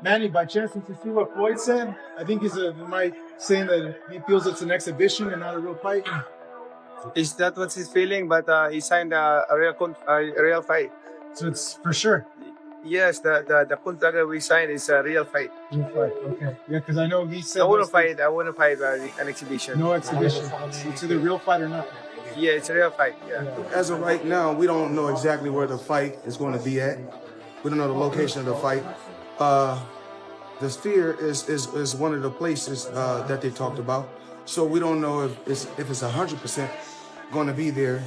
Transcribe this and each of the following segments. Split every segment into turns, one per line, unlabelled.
Manny, by chance, did you see what Floyd said? I think he's saying that he feels it's an exhibition and not a real fight.
Is that what he's feeling? But he signed a real fight.
So it's for sure.
Yes, the contract that we signed is a real fight.
Real fight, okay. Yeah, because I know he said
I wouldn't fight an exhibition.
no exhibition. It's either real fight or not.
Yeah, it's a real fight. Yeah.
As of right now, we don't know exactly where the fight is going to be at. We don't know the location of the fight. The Sphere is one of the places that they talked about. So we don't know if it's 100% going to be there.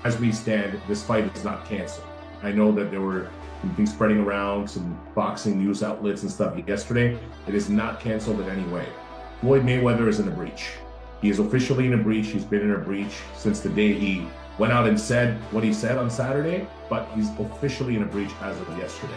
As we stand, this fight is not canceled. I know that there were some things spreading around, some boxing news outlets and stuff yesterday. It is not canceled in any way. Floyd Mayweather is in a breach. He is officially in a breach. He's been in a breach since the day he went out and said what he said on Saturday, but he's officially in a breach as of yesterday.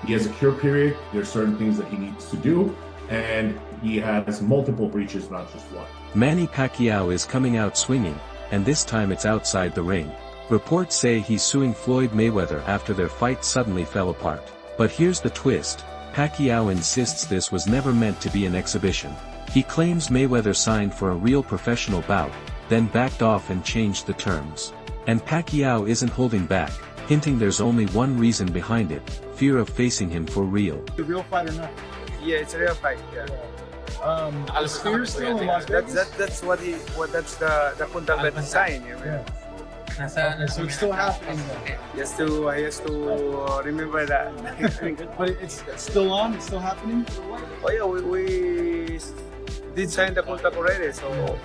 He has a cure period. There are certain things that he needs to do, and he has multiple breaches, not just one.
Manny Pacquiao is coming out swinging, and this time it's outside the ring. Reports say he's suing Floyd Mayweather after their fight suddenly fell apart. But here's the twist: Pacquiao insists this was never meant to be an exhibition. He claims Mayweather signed for a real professional bout, then backed off and changed the terms. And Pacquiao isn't holding back, hinting there's only one reason behind it: fear of facing him for real.
The real fight or not?
Yeah, it's a real fight. Yeah.
The Sphere still in Las Vegas?
That's the contract that he signed.
Yeah. So it's still happening though.
He has to remember that.
But it's still on? It's still happening?
Oh yeah, we did sign the contract already, so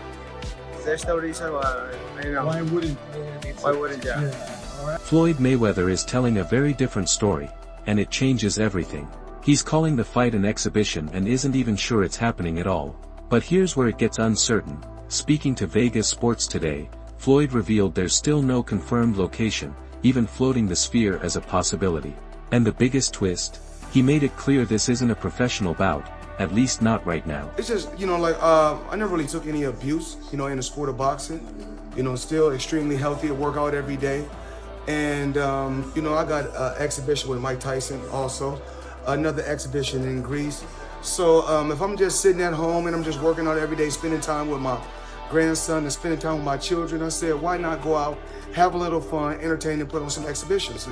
there's no reason why.
Why wouldn't?
Yeah.
All right.
Floyd Mayweather is telling a very different story, and it changes everything. He's calling the fight an exhibition and isn't even sure it's happening at all. But here's where it gets uncertain. Speaking to Vegas Sports Today, Floyd revealed there's still no confirmed location, even floating the Sphere as a possibility. And the biggest twist? He made it clear this isn't a professional bout, at least not right now.
It's just, I never really took any abuse, in the sport of boxing. Still extremely healthy, I work out every day. And, I got an exhibition with Mike Tyson also, another exhibition in Greece. So if I'm just sitting at home and I'm just working out every day, spending time with my grandson and spending time with my children, I said, why not go out, have a little fun, entertain, and put on some exhibitions.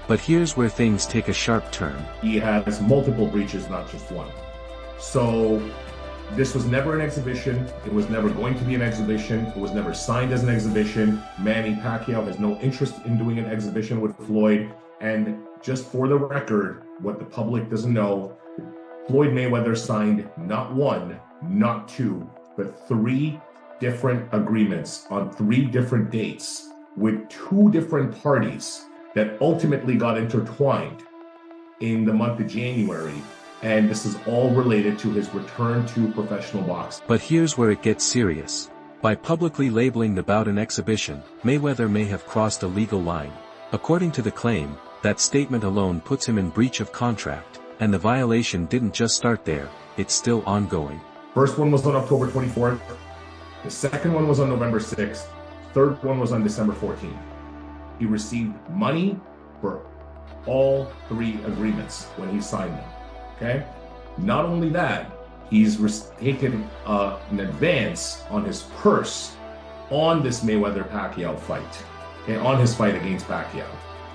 But here's where things take a sharp turn.
He has multiple breaches, not just one. So this was never an exhibition. It was never going to be an exhibition. It was never signed as an exhibition. Manny Pacquiao has no interest in doing an exhibition with Floyd. And just for the record, what the public doesn't know, Floyd Mayweather signed not one, not two, but 3 different agreements on 3 different dates with 2 different parties that ultimately got intertwined in the month of January. And this is all related to his return to professional boxing.
But here's where it gets serious. By publicly labeling the bout an exhibition, Mayweather may have crossed a legal line. According to the claim, that statement alone puts him in breach of contract, and the violation didn't just start there, it's still ongoing.
First one was on October 24th. The second one was on November 6th. Third one was on December 14th. He received money for all 3 agreements when he signed them. Okay? Not only that, he's taken an advance on his purse on this Mayweather-Pacquiao fight, okay, on his fight against Pacquiao.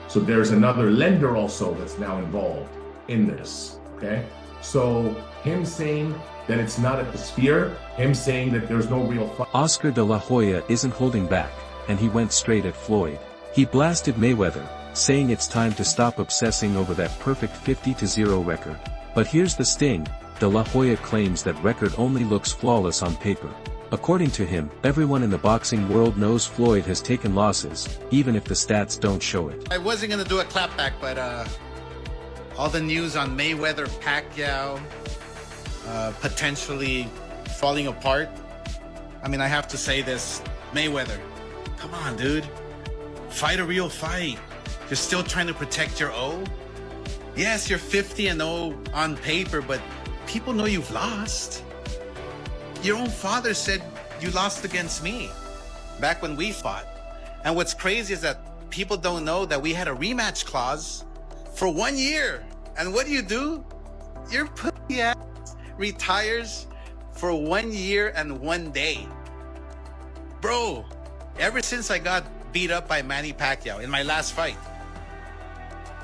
So there's another lender also that's now involved in this, okay? So him saying that it's not at the Sphere, him saying that there's no real fight.
Oscar de la Hoya isn't holding back, and he went straight at Floyd. He blasted Mayweather, saying it's time to stop obsessing over that perfect 50-0 record. But here's the sting: De La Hoya claims that record only looks flawless on paper. According to him, everyone in the boxing world knows Floyd has taken losses, even if the stats don't show it.
I wasn't gonna do a clapback, but all the news on Mayweather, Pacquiao, potentially falling apart. I mean, I have to say this, Mayweather, come on, dude. Fight a real fight. You're still trying to protect your O. Yes, you're 50-0 on paper, but people know you've lost. Your own father said you lost against me back when we fought. And what's crazy is that people don't know that we had a rematch clause for 1 year. And what do? Your pussy ass retires for 1 year and 1 day. Bro, ever since I got beat up by Manny Pacquiao in my last fight,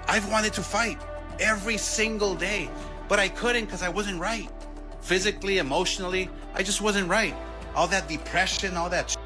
I've wanted to fight every single day, but I couldn't because I wasn't right. Physically, emotionally, I just wasn't right. All that depression, all that shit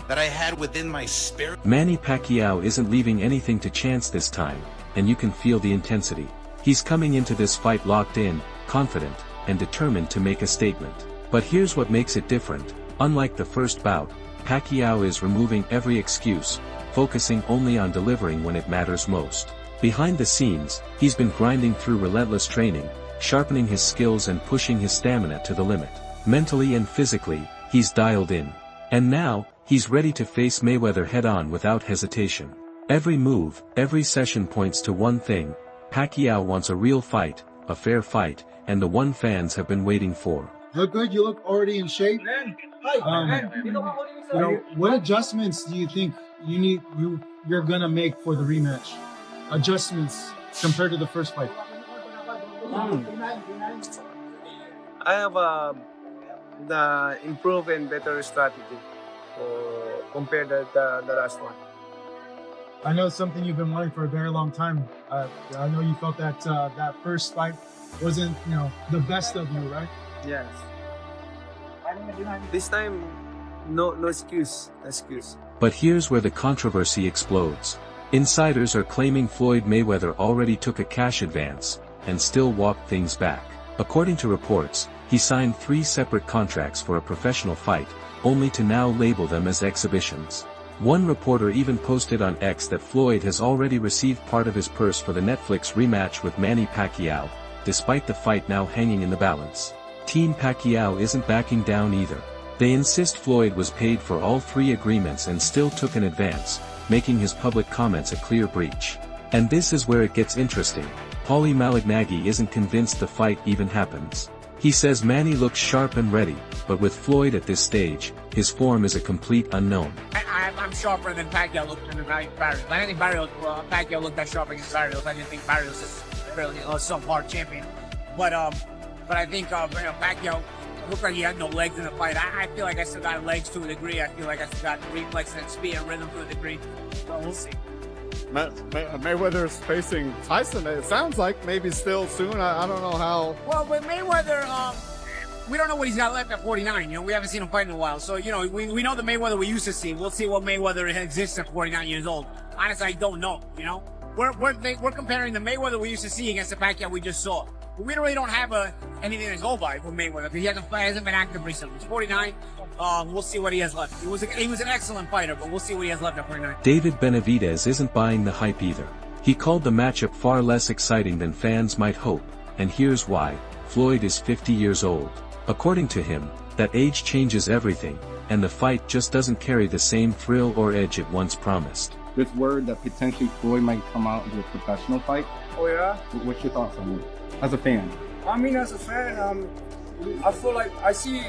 that I had within my spirit.
Manny Pacquiao isn't leaving anything to chance this time, and you can feel the intensity. He's coming into this fight locked in, confident, and determined to make a statement. But here's what makes it different. Unlike the first bout, Pacquiao is removing every excuse, focusing only on delivering when it matters most. Behind the scenes, he's been grinding through relentless training, sharpening his skills and pushing his stamina to the limit. Mentally and physically, he's dialed in. And now, he's ready to face Mayweather head-on without hesitation. Every move, every session points to one thing: Pacquiao wants a real fight, a fair fight, and the one fans have been waiting for.
Look good. You look already in shape. What adjustments do you think you're gonna make for the rematch? Adjustments compared to the first fight.
I have the improved and better strategy compared to the last one.
I know it's something you've been wanting for a very long time. I know you felt that that first fight wasn't, the best of you, right?
Yes. This time, no excuse.
But here's where the controversy explodes. Insiders are claiming Floyd Mayweather already took a cash advance, and still walked things back. According to reports, he signed 3 separate contracts for a professional fight, only to now label them as exhibitions. One reporter even posted on X that Floyd has already received part of his purse for the Netflix rematch with Manny Pacquiao, despite the fight now hanging in the balance. Team Pacquiao isn't backing down either. They insist Floyd was paid for all 3 agreements and still took an advance, making his public comments a clear breach. And this is where it gets interesting. Paulie Malignaggi isn't convinced the fight even happens. He says Manny looks sharp and ready, but with Floyd at this stage, his form is a complete unknown.
I'm sharper than Pacquiao looked in Barrios. I didn't think Pacquiao looked that sharp against Barrios. I didn't think Barrios is really a subpar champion. But I think Pacquiao looked like he had no legs in the fight. I feel like I still got legs to a degree. I feel like I still got reflex and speed and rhythm to a degree. So we'll see.
Mayweather's facing Tyson. It sounds like maybe still soon. I don't know how.
Well, with Mayweather, we don't know what he's got left at 49. We haven't seen him fight in a while. So, we know the Mayweather we used to see. We'll see what Mayweather exists at 49 years old. Honestly, I don't know, We're comparing the Mayweather we used to see against the Pacquiao we just saw. But we really don't have anything to go by with Mayweather because he hasn't been active recently. He's 49. We'll see what he has left. He was an excellent fighter, but we'll see what he has left at 49.
David Benavidez isn't buying the hype either. He called the matchup far less exciting than fans might hope, and here's why. Floyd is 50 years old. According to him, that age changes everything, and the fight just doesn't carry the same thrill or edge it once promised.
There's word that potentially Floyd might come out into a professional fight.
Oh yeah?
What's your thoughts on it, as a fan?
I mean, as a fan, I feel like I see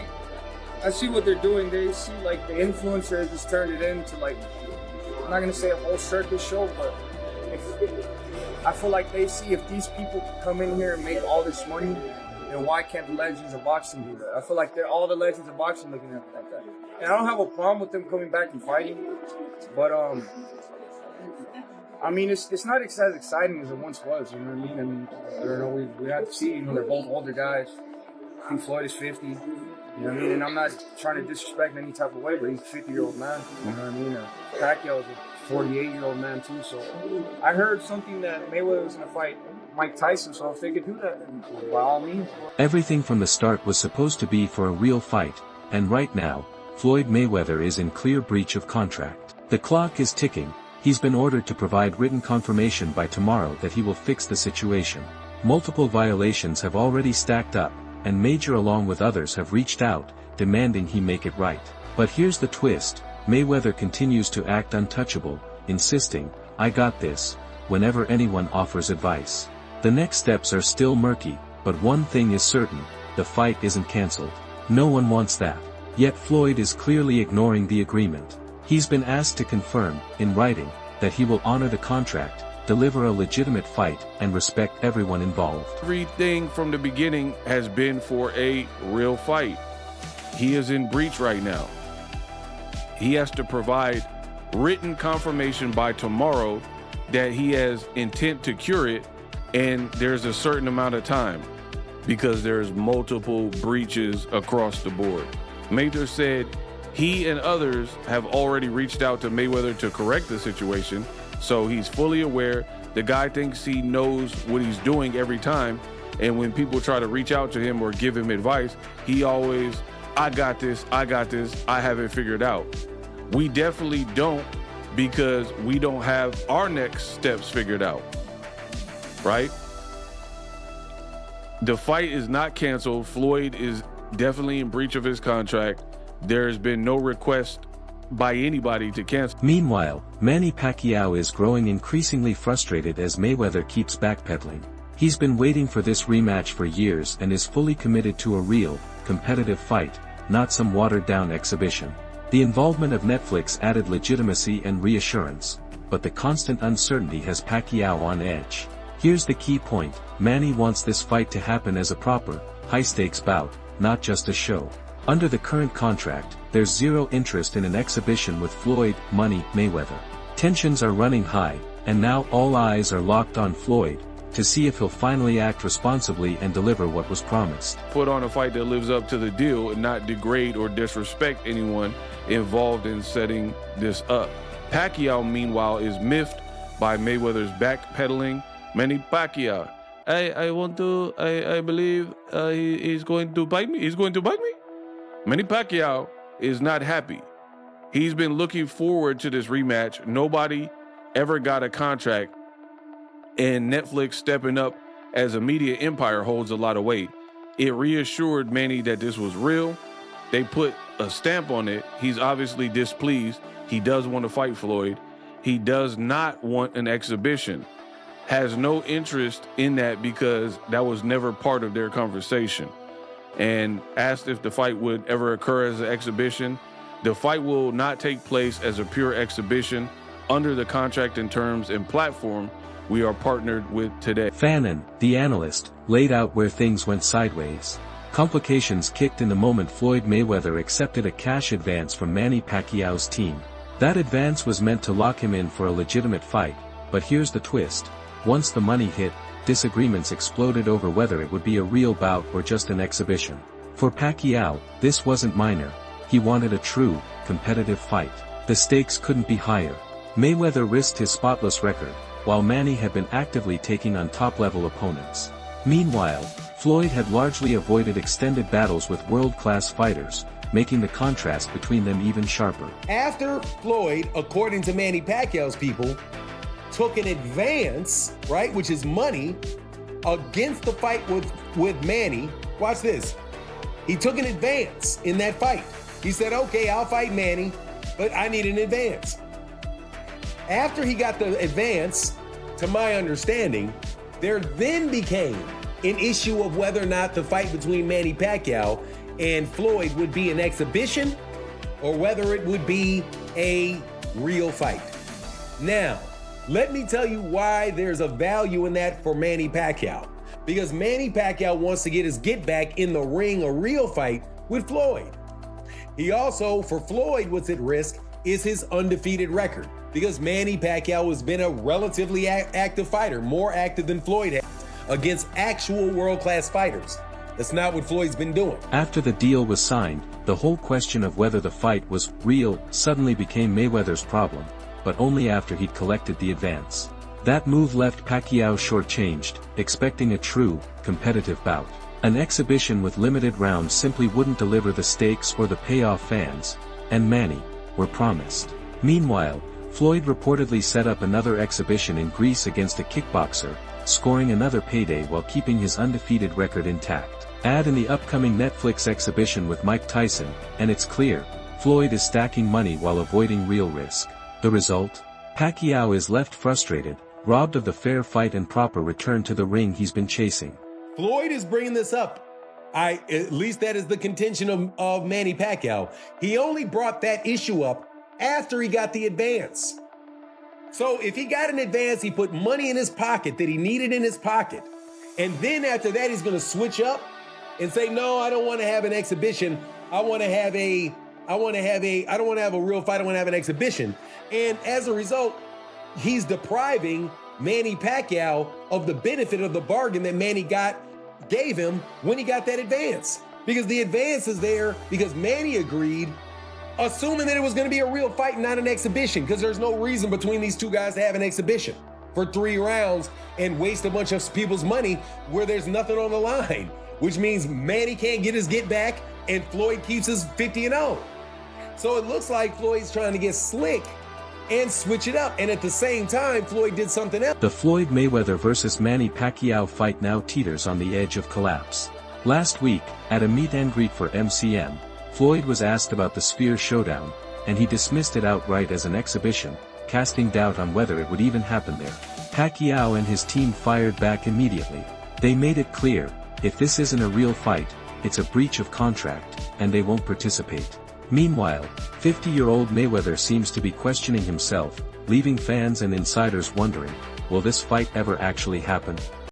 what they're doing. They see like the influencers just turned it into like, I'm not gonna say a whole circus show, but I feel like they see if these people come in here and make all this money, then why can't the legends of boxing do that? I feel like they're all the legends of boxing looking at it like that. And I don't have a problem with them coming back and fighting, but I mean, it's not as exciting as it once was, you know what I mean? I mean, I don't know, we have to see, they're both older guys. I think Floyd is 50, you know what I mean? And I'm not trying to disrespect in any type of way, but he's a 50-year-old man, you know what I mean? Pacquiao is a 48-year-old man too, so I heard something that Mayweather was going to fight Mike Tyson, so if they could do that, then by all means.
Everything from the start was supposed to be for a real fight, and right now, Floyd Mayweather is in clear breach of contract. The clock is ticking. He's been ordered to provide written confirmation by tomorrow that he will fix the situation. Multiple violations have already stacked up, and Major along with others have reached out, demanding he make it right. But here's the twist: Mayweather continues to act untouchable, insisting, "I got this," whenever anyone offers advice. The next steps are still murky, but one thing is certain: the fight isn't cancelled. No one wants that. Yet Floyd is clearly ignoring the agreement. He's been asked to confirm, in writing, that he will honor the contract, deliver a legitimate fight, and respect everyone involved.
Everything from the beginning has been for a real fight. He is in breach right now. He has to provide written confirmation by tomorrow that he has intent to cure it, and there's a certain amount of time because there's multiple breaches across the board. Mathur said he and others have already reached out to Mayweather to correct the situation, so he's fully aware. The guy thinks he knows what he's doing every time, and when people try to reach out to him or give him advice, he always, I got this, I have it figured out. We definitely don't, because we don't have our next steps figured out, right? The fight is not canceled. Floyd is definitely in breach of his contract. There's been no request by anybody to cancel.
Meanwhile, Manny Pacquiao is growing increasingly frustrated as Mayweather keeps backpedaling. He's been waiting for this rematch for years and is fully committed to a real, competitive fight, not some watered-down exhibition. The involvement of Netflix added legitimacy and reassurance, but the constant uncertainty has Pacquiao on edge. Here's the key point: Manny wants this fight to happen as a proper, high-stakes bout, not just a show. Under the current contract, there's zero interest in an exhibition with Floyd, Money, Mayweather. Tensions are running high, and now all eyes are locked on Floyd, to see if he'll finally act responsibly and deliver what was promised.
Put on a fight that lives up to the deal and not degrade or disrespect anyone involved in setting this up. Pacquiao, meanwhile, is miffed by Mayweather's backpedaling. Manny Pacquiao, I believe he's going to bite me. He's going to bite me. Manny Pacquiao is not happy. He's been looking forward to this rematch. Nobody ever got a contract, and Netflix stepping up as a media empire holds a lot of weight. It reassured Manny that this was real. They put a stamp on it. He's obviously displeased. He does want to fight Floyd. He does not want an exhibition. Has no interest in that because that was never part of their conversation. And asked if the fight would ever occur as an exhibition. The fight will not take place as a pure exhibition under the contract and terms and platform we are partnered with today.
Fannin, the analyst, laid out where things went sideways. Complications kicked in the moment Floyd Mayweather accepted a cash advance from Manny Pacquiao's team. That advance was meant to lock him in for a legitimate fight, but here's the twist. Once the money hit, disagreements exploded over whether it would be a real bout or just an exhibition. For Pacquiao, this wasn't minor. He wanted a true, competitive fight. The stakes couldn't be higher. Mayweather risked his spotless record, while Manny had been actively taking on top-level opponents. Meanwhile, Floyd had largely avoided extended battles with world-class fighters, making the contrast between them even sharper.
After Floyd, according to Manny Pacquiao's people, took an advance, right, which is money, against the fight with Manny. Watch this. He took an advance in that fight. He said, okay, I'll fight Manny, but I need an advance. After he got the advance, to my understanding, there then became an issue of whether or not the fight between Manny Pacquiao and Floyd would be an exhibition or whether it would be a real fight. Now, let me tell you why there's a value in that for Manny Pacquiao. Because Manny Pacquiao wants to get his get back in the ring, a real fight with Floyd. He also, for Floyd, what's at risk is his undefeated record. Because Manny Pacquiao has been a relatively active fighter, more active than Floyd has, against actual world-class fighters. That's not what Floyd's been doing.
After the deal was signed, the whole question of whether the fight was real suddenly became Mayweather's problem, but only after he'd collected the advance. That move left Pacquiao shortchanged, expecting a true, competitive bout. An exhibition with limited rounds simply wouldn't deliver the stakes or the payoff fans, and Manny, were promised. Meanwhile, Floyd reportedly set up another exhibition in Greece against a kickboxer, scoring another payday while keeping his undefeated record intact. Add in the upcoming Netflix exhibition with Mike Tyson, and it's clear, Floyd is stacking money while avoiding real risk. The result? Pacquiao is left frustrated, robbed of the fair fight and proper return to the ring he's been chasing.
Floyd is bringing this up. At least that is the contention of Manny Pacquiao. He only brought that issue up after he got the advance. So if he got an advance, he put money in his pocket that he needed in his pocket. And then after that, he's going to switch up and say, no, I don't want to have an exhibition. I don't want to have a real fight. I want to have an exhibition. And as a result, he's depriving Manny Pacquiao of the benefit of the bargain that Manny gave him when he got that advance. Because the advance is there because Manny agreed, assuming that it was going to be a real fight and not an exhibition, because there's no reason between these two guys to have an exhibition for 3 rounds and waste a bunch of people's money where there's nothing on the line, which means Manny can't get his get back and Floyd keeps his 50-0. So it looks like Floyd's trying to get slick and switch it up. And at the same time, Floyd did something else.
The Floyd Mayweather versus Manny Pacquiao fight now teeters on the edge of collapse. Last week, at a meet and greet for MCM, Floyd was asked about the Spear showdown, and he dismissed it outright as an exhibition, casting doubt on whether it would even happen there. Pacquiao and his team fired back immediately. They made it clear, if this isn't a real fight, it's a breach of contract, and they won't participate. Meanwhile, 50-year-old Mayweather seems to be questioning himself, leaving fans and insiders wondering, will this fight ever actually happen?